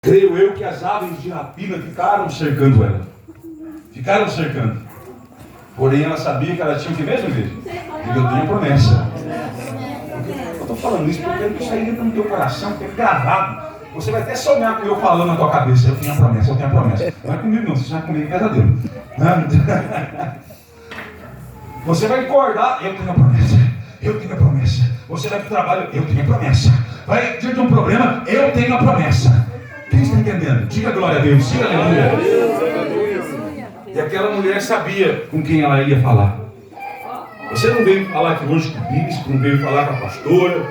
Creio eu que as aves de rapina ficaram cercando ela. Ficaram cercando. Porém, ela sabia que ela tinha o que mesmo, igreja? Que eu tinha promessa. Eu estou falando isso porque eu quero que isso aí entra no teu coração, que é gravado. Você vai até sonhar com eu falando na tua cabeça. Eu tenho a promessa, eu tenho a promessa. Não é comigo não, você já comigo é pesadelo. Você vai acordar, eu tenho a promessa. Eu tenho a promessa. Você vai para o trabalho, eu tenho a promessa. Vai diante de um problema, eu tenho a promessa. Quem está entendendo? Diga glória a Deus, diga aleluia. E aquela mulher sabia com quem ela ia falar. Você não veio falar aqui hoje com o bispo, não veio falar com a pastora,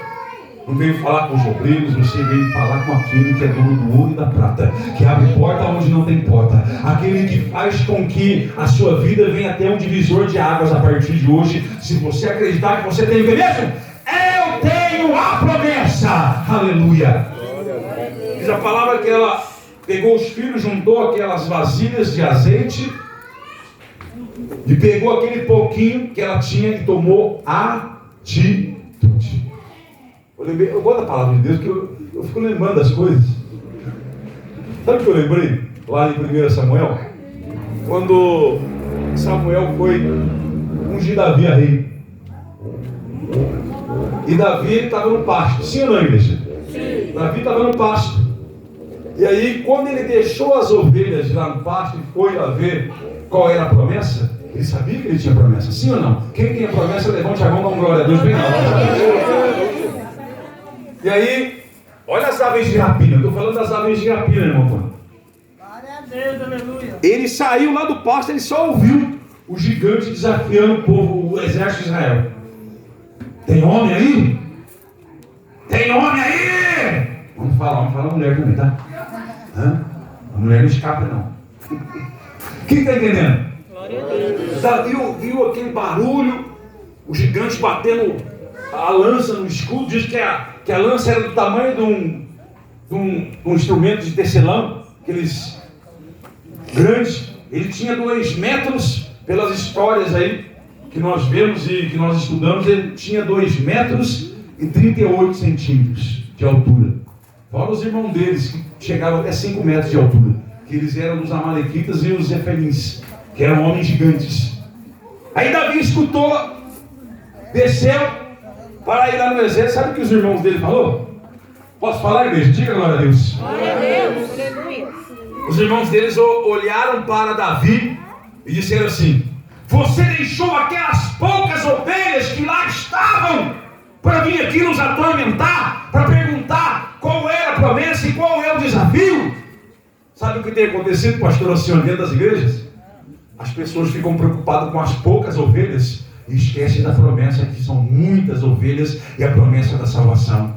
não veio falar com os obreiros, você veio falar com aquele que é dono do ouro e da prata, que abre porta onde não tem porta, aquele que faz com que a sua vida venha até um divisor de águas a partir de hoje. Se você acreditar que você tem o que mesmo? Eu tenho a promessa. Aleluia. Diz a palavra que ela pegou os filhos, juntou aquelas vasilhas de azeite e pegou aquele pouquinho que ela tinha e tomou atitude. Eu gosto da palavra de Deus, porque eu fico lembrando das coisas. Sabe o que eu lembrei? Lá em 1 Samuel, quando Samuel foi ungir Davi a rei. E Davi estava no pasto. Sim ou não, igreja? Sim. Davi estava no pasto. E aí, quando ele deixou as ovelhas lá no pasto e foi lá ver qual era a promessa, ele sabia que ele tinha promessa. Sim ou não? Quem tem a promessa, levante a mão, dá uma glória a Deus bem alto. E aí, olha as aves de rapina. Eu estou falando das aves de rapina, irmão. Glória a Deus, aleluia. Ele saiu lá do pasto, ele só ouviu o gigante desafiando o povo, o exército de Israel. Tem homem aí? Tem homem aí? Vamos falar mulher também, tá? A mulher não escapa, não. Quem está entendendo? Glória a Deus. Davi ouviu aquele barulho, o gigante batendo a lança no escudo. Diz que a lança era do tamanho de um instrumento de tecelão, aqueles grandes. Ele tinha 2 metros, pelas histórias aí que nós vemos e que nós estudamos, ele tinha 2 metros e 38 centímetros de altura. Fora os irmãos deles, que chegavam até 5 metros de altura, que eles eram dos amalequitas e os refelins, que eram homens gigantes. Aí Davi escutou, desceu para ir lá no exército. Sabe o que os irmãos dele falou? Posso falar, igreja? Diga glória a Deus. Glória a Deus, aleluia. Os irmãos deles olharam para Davi e disseram assim: você deixou aquelas poucas ovelhas que lá estavam para vir aqui nos atormentar, para perguntar qual era a promessa e qual é o desafio? Sabe o que tem acontecido, pastor Alcione, dentro das igrejas? As pessoas ficam preocupadas com as poucas ovelhas e esquecem da promessa, que são muitas ovelhas, e a promessa da salvação.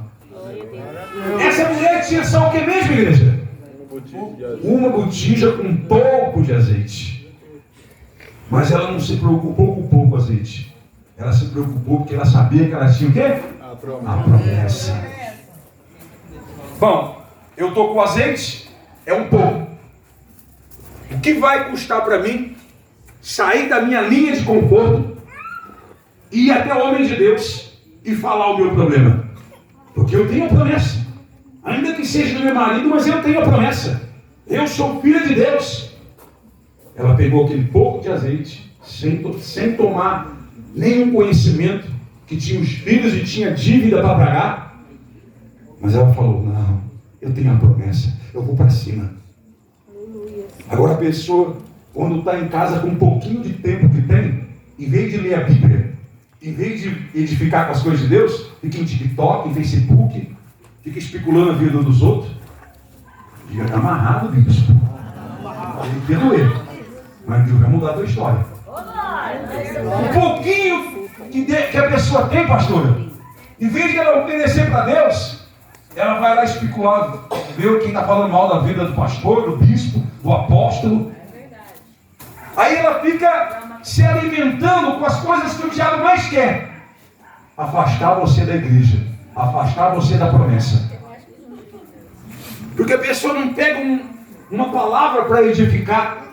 Essa mulher tinha só o que mesmo, igreja? Uma botija com um pouco de azeite. Mas ela não se preocupou com o pouco azeite. Ela se preocupou porque ela sabia que ela tinha o quê? A promessa. Bom, eu estou com azeite, é um pouco. O que vai custar para mim sair da minha linha de conforto e ir até o homem de Deus e falar o meu problema? Porque eu tenho a promessa. Ainda que seja do meu marido, mas eu tenho a promessa. Eu sou filha de Deus. Ela pegou aquele pouco de azeite, sem tomar nenhum conhecimento, que tinha os filhos e tinha dívida para pagar. Mas ela falou: não, eu tenho a promessa, eu vou para cima. Agora a pessoa, quando está em casa com um pouquinho de tempo que tem, em vez de ler a Bíblia, em vez de edificar com as coisas de Deus, fica em TikTok, em Facebook, fica especulando a vida dos outros. Diga, está amarrado, bispo. Tem que doer. Mas Deus vai mudar a tua história. Um pouquinho que a pessoa tem, pastora, em vez de ela obedecer para Deus, ela vai lá especular, ver quem está falando mal da vida do pastor, do bispo, do apóstolo. Aí ela fica se alimentando com as coisas que o diabo mais quer: afastar você da igreja, afastar você da promessa. Porque a pessoa não pega uma palavra para edificar,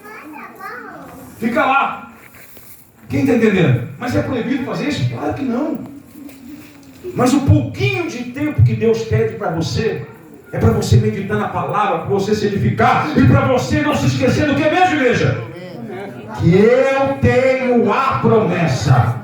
fica lá. Quem está entendendo? Mas é proibido fazer isso? Claro que não. Mas o pouquinho de tempo que Deus pede para você, É para você meditar na palavra, para você se edificar e para você não se esquecer do que mesmo, igreja? Que eu tenho a promessa.